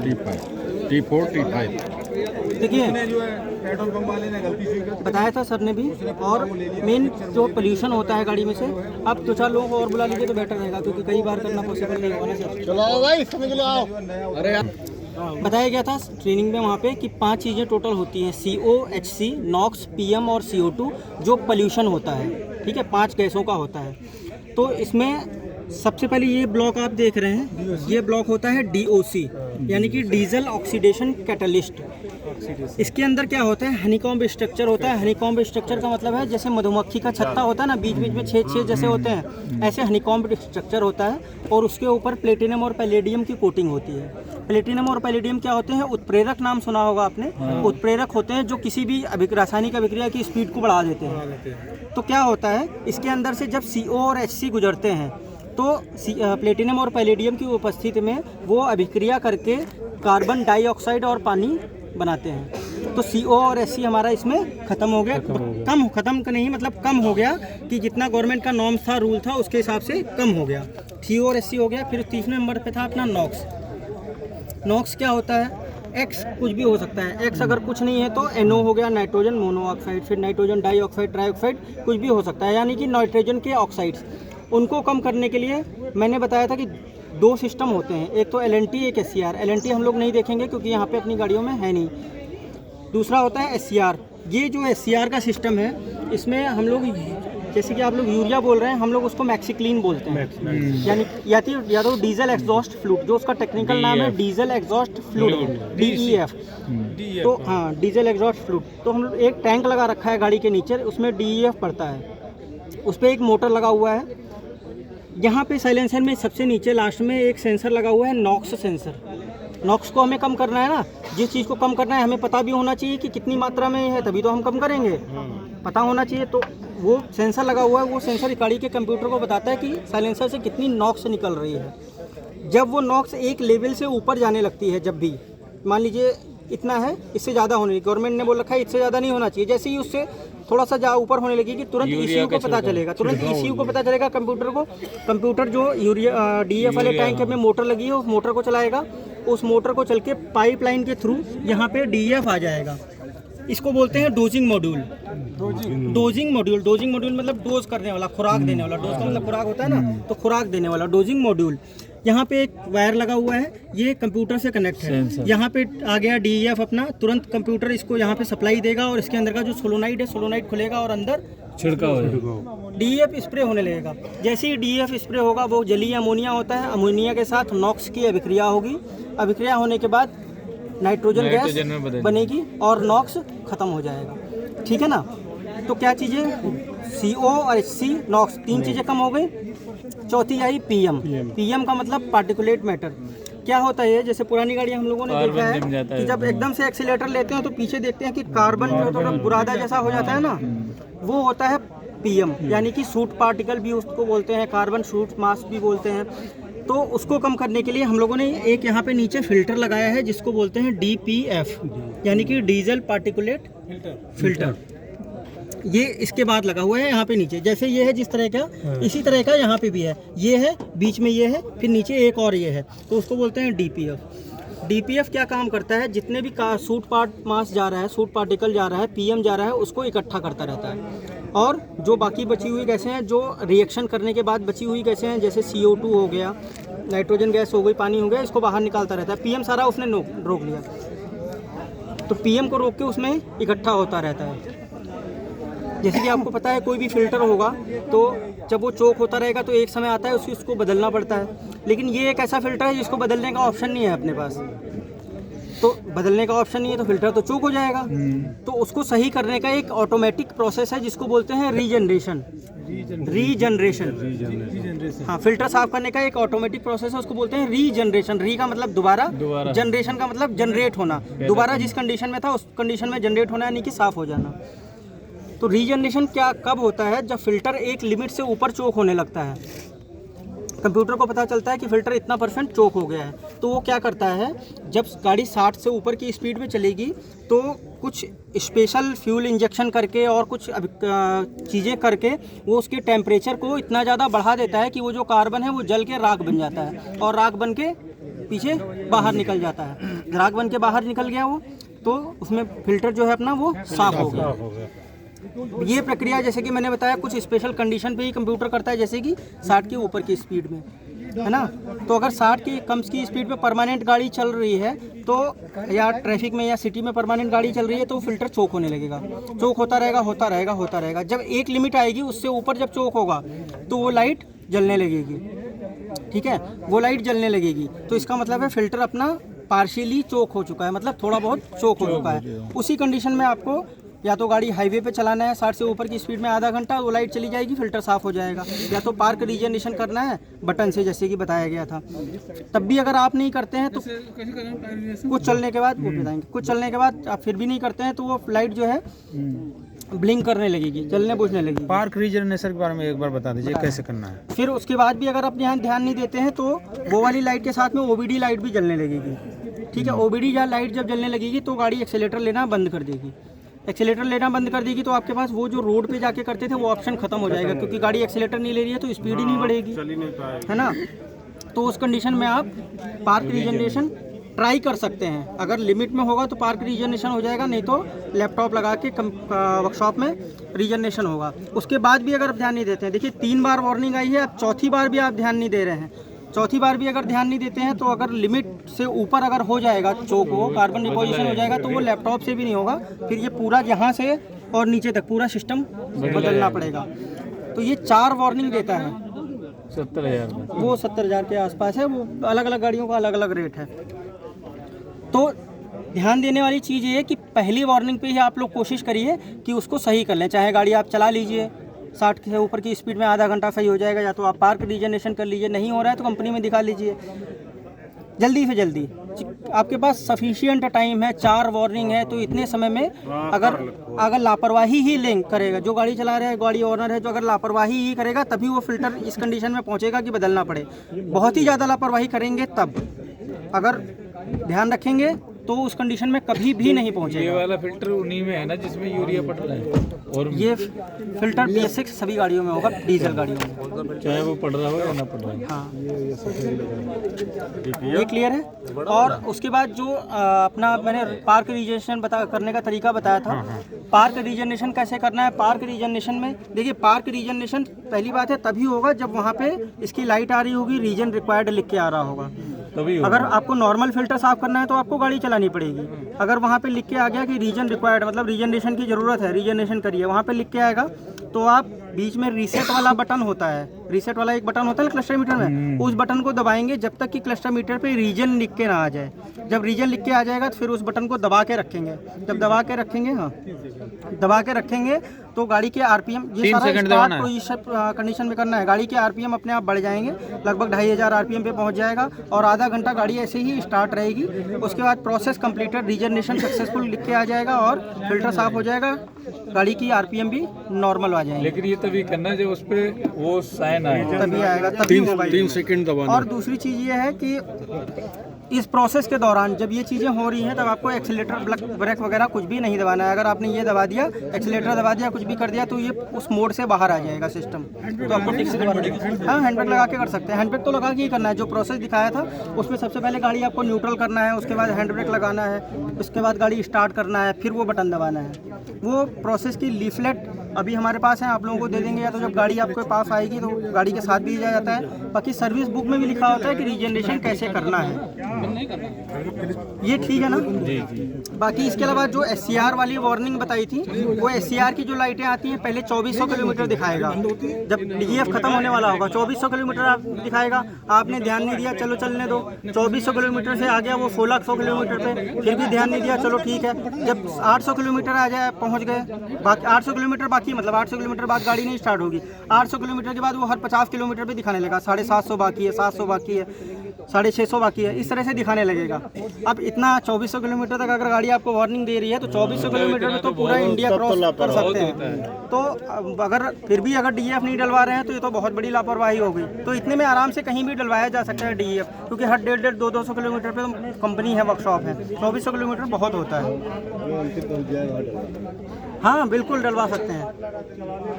T4 T5। देखिए petrol pump वाले ने गलती से बताया था सर ने भी। और मेन जो पोल्यूशन होता है गाड़ी में से, आप 2-4 लोगों को और बुला लीजिए तो बेटर रहेगा, क्योंकि कई बार करना पॉसिबल नहीं होगा ना सर। चलाओ भाई, समझ लो आओ। अरे बताया गया था ट्रेनिंग में वहाँ पे कि 5 चीज़ें टोटल होती हैं, CO, HC, NOx, PM और CO2, जो पोल्यूशन होता है। ठीक है, 5 गैसों का होता है। तो इसमें सबसे पहले ये ब्लॉक आप देख रहे हैं, ये ब्लॉक होता है DOC, यानी कि डीजल ऑक्सीडेशन कैटलिस्ट। इसके अंदर क्या होता है, हनीकॉम्ब स्ट्रक्चर होता है। हनीकॉम्ब स्ट्रक्चर का मतलब है जैसे मधुमक्खी का छत्ता होता है ना, बीच बीच में छेद जैसे होते हैं, ऐसे हनीकॉम्ब स्ट्रक्चर होता है। और उसके ऊपर प्लेटिनम और पैलेडियम की कोटिंग होती है। प्लेटिनम और पैलेडियम क्या होते हैं, उत्प्रेरक, नाम सुना होगा आपने। उत्प्रेरक होते हैं जो किसी भी रासायनिक अभिक्रिया की स्पीड को बढ़ा देते हैं। तो क्या होता है, इसके अंदर से जब CO और HC गुजरते हैं तो प्लेटिनम और पैलेडियम की उपस्थिति में वो अभिक्रिया करके कार्बन डाइऑक्साइड और पानी बनाते हैं। तो CO और HC हमारा इसमें ख़त्म हो गया। ख़त्म का नहीं मतलब कम हो गया, कि जितना गवर्नमेंट का नॉर्म था, रूल था, उसके हिसाब से कम हो गया। CO और HC हो गया। फिर तीसरे नंबर पे था अपना NOx। NOx क्या होता है, X कुछ भी हो सकता है। X अगर कुछ नहीं है तो NO हो गया, नाइट्रोजन मोनोऑक्साइड, फिर नाइट्रोजन डाइऑक्साइड, ट्राइऑक्साइड, कुछ भी हो सकता है, यानी कि नाइट्रोजन के ऑक्साइड्स। उनको कम करने के लिए मैंने बताया था कि 2 सिस्टम होते हैं, एक तो LNT, एक SCR। LNT हम लोग नहीं देखेंगे क्योंकि यहाँ पे अपनी गाड़ियों में है नहीं। दूसरा होता है SCR। ये जो SCR का सिस्टम है, इसमें हम लोग, जैसे कि आप लोग यूरिया बोल रहे हैं, हम लोग उसको मैक्सिक्लीन बोलते हैं। यानी या तो डीजल एग्जॉस्ट फ्लूइड, जो उसका टेक्निकल नाम है डीजल एग्जॉस्ट फ्लूइड, DEF। तो हाँ, डीजल एग्जॉस्ट फ्लूइड। तो हम लोग एक टैंक लगा रखा है गाड़ी के नीचे, उसमें DEF पड़ता है। उस पर एक मोटर लगा हुआ है। यहाँ पे साइलेंसर में सबसे नीचे लास्ट में एक सेंसर लगा हुआ है, NOx सेंसर। NOx को हमें कम करना है ना, जिस चीज़ को कम करना है हमें पता भी होना चाहिए कि कितनी मात्रा में है, तभी तो हम कम करेंगे। पता होना चाहिए। तो वो सेंसर लगा हुआ है, वो सेंसर गाड़ी के कंप्यूटर को बताता है कि साइलेंसर से कितनी NOx निकल रही है। जब वो NOx एक लेवल से ऊपर जाने लगती है, जब भी मान लीजिए इतना है, इससे ज़्यादा होने लगी, गवर्नमेंट ने बोल रखा है इससे ज़्यादा नहीं होना चाहिए, जैसे ही उससे थोड़ा सा ऊपर होने लगी कि तुरंत ECU को पता चलेगा, कंप्यूटर को। कंप्यूटर जो यूरिया DEF वाले टैंक में मोटर लगी है, उस मोटर को चलाएगा। उस मोटर को चल के पाइपलाइन के थ्रू यहाँ पे DEF आ जाएगा। इसको बोलते हैं डोजिंग मॉड्यूल। डोजिंग मॉड्यूल मतलब डोज करने वाला, खुराक देने वाला। डोज का मतलब खुराक होता है ना, तो खुराक देने वाला डोजिंग मॉड्यूल। यहाँ पे एक वायर लगा हुआ है, ये कंप्यूटर से कनेक्ट है। यहाँ पे आ गया DEF अपना, तुरंत कंप्यूटर इसको यहाँ पे सप्लाई देगा और इसके अंदर का जो सोलोनाइड है, सोलोनाइड खुलेगा और अंदर छिड़काव DEF स्प्रे होने लगेगा। जैसे ही DEF स्प्रे होगा, वो जलीय अमोनिया होता है, अमोनिया के साथ NOx की अभिक्रिया होगी। अभिक्रिया होने के बाद नाइट्रोजन गैस बनेगी और NOx खत्म हो जाएगा। ठीक है ना। तो क्या चीज़ें, CO और HC, NOx, 3 चीज़ें कम हो गई। चौथी आई PM का मतलब पार्टिकुलेट मैटर। क्या होता है, जैसे पुरानी गाड़ी हम लोगों ने देखा है कि जब एकदम से एक्सीलेटर लेते हैं तो पीछे देखते हैं कि कार्बन जो थोड़ा बुरादा जैसा हो जाता है ना, वो होता है PM, यानी कि सूट पार्टिकल भी उसको बोलते हैं, कार्बन सूट मास भी बोलते हैं। तो उसको कम करने के लिए हम लोगों ने एक यहाँ पे नीचे फिल्टर लगाया है, जिसको बोलते हैं DPF, यानी कि डीजल पार्टिकुलेट फिल्टर। ये इसके बाद लगा हुआ है यहाँ पे नीचे, जैसे ये है जिस तरह का, इसी तरह का यहाँ पे भी है। ये है, बीच में ये है, फिर नीचे एक और ये है, तो उसको बोलते हैं DPF। DPF क्या काम करता है, जितने भी सूट पार्ट मास जा रहा है, सूट पार्टिकल जा रहा है, PM जा रहा है, उसको इकट्ठा करता रहता है। और जो बाकी बची हुई गैसें हैं, जो रिएक्शन करने के बाद बची हुई गैसें हैं, जैसे CO2 हो गया, नाइट्रोजन गैस हो गई, पानी हो गया, इसको बाहर निकालता रहता है। PM सारा उसने रोक लिया, तो PM को रोक के उसमें इकट्ठा होता रहता है। जैसे कि आपको पता है, कोई भी फिल्टर होगा तो जब वो चोक होता रहेगा तो एक समय आता है उसको बदलना पड़ता है। लेकिन ये एक ऐसा फिल्टर है जिसको बदलने का ऑप्शन नहीं है अपने पास। तो बदलने का ऑप्शन नहीं है तो फिल्टर तो चोक हो जाएगा। तो उसको सही करने का एक ऑटोमेटिक प्रोसेस है जिसको बोलते हैं रीजनरेशन। हाँ, फिल्टर साफ करने का एक ऑटोमेटिक प्रोसेस है, उसको बोलते हैं रीजनरेशन। री का मतलब दोबारा, जनरेशन का मतलब जनरेट होना, दोबारा जिस कंडीशन में था उस कंडीशन में जनरेट होना, यानी कि साफ हो जाना। तो रीजनरेशन क्या कब होता है, जब फिल्टर एक लिमिट से ऊपर चोक होने लगता है। कंप्यूटर को पता चलता है कि फिल्टर इतना % चोक हो गया है, तो वो क्या करता है, जब गाड़ी 60 से ऊपर की स्पीड में चलेगी तो कुछ स्पेशल फ्यूल इंजेक्शन करके और कुछ चीज़ें करके वो उसके टेम्परेचर को इतना ज़्यादा बढ़ा देता है कि वो जो कार्बन है वो जल के राख बन जाता है, और राख बन के पीछे बाहर निकल जाता है। ग्राहक बन के बाहर निकल गया वो, तो उसमें फिल्टर जो है अपना वो साफ हो गया। ये प्रक्रिया जैसे कि मैंने बताया कुछ स्पेशल कंडीशन पे ही कंप्यूटर करता है, जैसे कि 60 के ऊपर की स्पीड में, है ना। तो अगर 60 की कम की स्पीड पे परमानेंट गाड़ी चल रही है तो, या ट्रैफिक में या सिटी में परमानेंट गाड़ी चल रही है, तो फिल्टर चोक होने लगेगा। चोक होता रहेगा होता रहेगा होता रहेगा। जब एक लिमिट आएगी उससे ऊपर जब चोक होगा तो वो लाइट जलने लगेगी, ठीक है, वो लाइट जलने लगेगी। तो इसका मतलब है फिल्टर अपना पार्शियली चोक हो चुका है, मतलब थोड़ा बहुत चोक हो चुका है। उसी कंडीशन में आपको या तो गाड़ी हाईवे पे चलाना है 60 से ऊपर की स्पीड में आधा घंटा, वो लाइट चली जाएगी, फिल्टर साफ़ हो जाएगा। या तो पार्क रीजनरेशन करना है बटन से, जैसे कि बताया गया था। तब भी अगर आप नहीं करते हैं तो कुछ चलने के बाद वो बताएंगे, कुछ चलने के बाद आप फिर भी नहीं करते हैं तो वो लाइट जो है ब्लिंक करने लगेगी, जलने बुझने लगेगी। पार्क रीजनरेशन के बारे में एक बार बता दीजिए कैसे करना है। फिर उसके बाद भी अगर आप यहाँ ध्यान नहीं देते हैं तो वो वाली लाइट के साथ में ओबीडी लाइट भी जलने लगेगी, ठीक है। ओबीडी लाइट जब जलने लगेगी तो गाड़ी एक्सेलेटर लेना बंद कर देगी। एक्सेलेटर लेना बंद कर देगी तो आपके पास वो जो रोड पे जाके करते थे वो ऑप्शन खत्म हो जाएगा, क्योंकि गाड़ी एक्सेलेटर नहीं ले रही है तो स्पीड ही नहीं बढ़ेगी, है ना। तो उस कंडीशन में आप पार्क रीजनरेशन ट्राई कर सकते हैं। अगर लिमिट में होगा तो पार्क रीजनरेशन हो जाएगा, नहीं तो लैपटॉप लगा के वर्कशॉप में रीजनरेशन होगा। उसके बाद भी अगर आप ध्यान नहीं देते हैं, देखिए 3 बार वार्निंग आई है, अब चौथी बार भी आप ध्यान नहीं दे रहे हैं, चौथी बार भी अगर ध्यान नहीं देते हैं तो अगर लिमिट से ऊपर अगर हो जाएगा चोक, वो कार्बन डिपोजिशन हो जाएगा तो वो लैपटॉप से भी नहीं होगा, फिर ये पूरा यहाँ से और नीचे तक पूरा सिस्टम बदलना पड़ेगा। तो ये 4 वार्निंग देता है। 70,000 में वो 70,000 के आसपास है, वो अलग अलग गाड़ियों का अलग अलग रेट है। तो ध्यान देने वाली चीज़ ये है कि पहली वार्निंग पे ही आप लोग कोशिश करिए कि उसको सही कर लें। चाहे गाड़ी आप चला लीजिए 60 से ऊपर की स्पीड में आधा घंटा सही हो जाएगा, या तो आप पार्क रीजनरेशन कर लीजिए, नहीं हो रहा है तो कंपनी में दिखा लीजिए जल्दी से जल्दी। आपके पास सफिशिएंट टाइम है, 4 वार्निंग है, तो इतने समय में अगर लापरवाही ही लिंक करेगा, जो गाड़ी चला रहा है गाड़ी ओनर है, जो अगर लापरवाही ही करेगा तभी वो फिल्टर इस कंडीशन में पहुंचेगा कि बदलना पड़े। बहुत ही ज़्यादा लापरवाही करेंगे तब, अगर ध्यान रखेंगे तो उस कंडीशन में कभी भी नहीं पहुंचेगा। ये वाला फिल्टर उन्हीं में है ना जिसमें यूरिया पड़ रहा है, और ये फिल्टर BS6 सभी गाड़ियों में होगा, डीजल गाड़ियों में, चाहे वो पड़ रहा हो या ना पड़ रहा हो। हाँ ये क्लियर है। और उसके बाद जो अपना मैंने पार्क रीजनरेशन करने का तरीका बताया था। पार्क रीजनरेशन कैसे करना है? पार्क रीजनरेशन में देखिए, पार्क रीजनरेशन पहली बात है तभी होगा जब वहाँ पे इसकी लाइट आ रही होगी, रीजन रिक्वायर्ड लिख के आ रहा होगा। अगर आपको नॉर्मल फिल्टर साफ करना है तो आपको गाड़ी चलानी पड़ेगी। अगर वहाँ पे लिख के आ गया कि रीजन रिक्वायर्ड, मतलब रीजनरेशन की ज़रूरत है, रीजनरेशन करिए, वहाँ पे लिख के आएगा तो आप बीच में रीसेट वाला बटन होता है, रीसेट वाला एक बटन होता है क्लस्टर मीटर में, उस बटन को दबाएंगे जब तक कि क्लस्टर मीटर पे रीजन लिख के ना आ जाए। जब रीजन लिख के आ जाएगा तो फिर उस बटन को दबा के रखेंगे। जब दबा के रखेंगे, हाँ दबा के रखेंगे तो गाड़ी के RPM, ये सारा स्टार्ट पोजीशन कंडीशन में करना है, गाड़ी के RPM अपने आप बढ़ जाएंगे, लगभग 2500 RPM पे पहुंच जाएगा और आधा घंटा गाड़ी ऐसे ही स्टार्ट रहेगी। उसके बाद प्रोसेस कंप्लीटेड, रीजनरेशन सक्सेसफुल लिख के आ जाएगा और फिल्टर साफ हो जाएगा, गाड़ी की RPM भी नॉर्मल आ जाएगी। लेकिन ये तभी करना है जब उस पे वो साइन आए, तभी आएगा, तभी होगा। 3 सेकंड दबाना। और दूसरी चीज़ ये है कि इस प्रोसेस के दौरान जब ये चीज़ें हो रही हैं तब आपको एक्सीलेटर ब्रेक वगैरह कुछ भी नहीं दबाना है। अगर आपने ये दबा दिया, एक्सीलेटर दबा दिया, कुछ भी कर दिया तो ये उस मोड से बाहर आ जाएगा सिस्टम। तो आपको ठीक से दबाना है। हाँ, हैंड ब्रेक लगा के कर सकते हैं। हैंड ब्रेक तो लगा के ही करना है। जो प्रोसेस दिखाया था उसमें सबसे पहले गाड़ी आपको न्यूट्रल करना है, उसके बाद हैंड ब्रेक लगाना है, उसके बाद गाड़ी स्टार्ट करना है, फिर वो बटन दबाना है। वो प्रोसेस की लीफलेट अभी हमारे पास है, आप लोगों को दे देंगे, या तो जब गाड़ी आपके पास आएगी तो गाड़ी के साथ भी दिया जाता है। बाकी सर्विस बुक में भी लिखा होता है कि रीजनरेशन कैसे करना है। ये ठीक है ना? बाकी इसके अलावा जो SCR वाली वार्निंग बताई थी, वो SCR की जो लाइटें आती हैं पहले 2400 किलोमीटर दिखाएगा। जब DEF खत्म होने वाला होगा 2400 किलोमीटर आप दिखाएगा, आपने ध्यान नहीं दिया, चलो चलने दो, 2400 किलोमीटर से आ गया वो 1600 किलोमीटर पे, फिर भी ध्यान नहीं दिया, चलो ठीक है। जब 800 किलोमीटर आ जाए, पहुँच गए, बाकी 800 किलोमीटर बाकी, मतलब 800 किलोमीटर बाद गाड़ी नहीं स्टार्ट होगी। 800 किलोमीटर के बाद वो हर 50 किलोमीटर पे दिखाने लगा, 750 बाकी है, 700 बाकी है, 650 बाकी है, इस तरह से दिखाने लगेगा। अब इतना 2400 किलोमीटर तक अगर गाड़ी आपको वार्निंग दे रही है तो 2400 किलोमीटर में तो पूरा इंडिया क्रॉस कर सकते हैं। तो अगर फिर भी अगर DEF नहीं डलवा रहे हैं तो ये तो बहुत बड़ी लापरवाही हो गई। तो इतने में आराम से कहीं भी डलवाया जा सकता है DEF, क्योंकि हर 150 200 किलोमीटर पे तो कंपनी है, वर्कशॉप है। 2400 किलोमीटर बहुत होता है। हाँ बिल्कुल डलवा सकते हैं।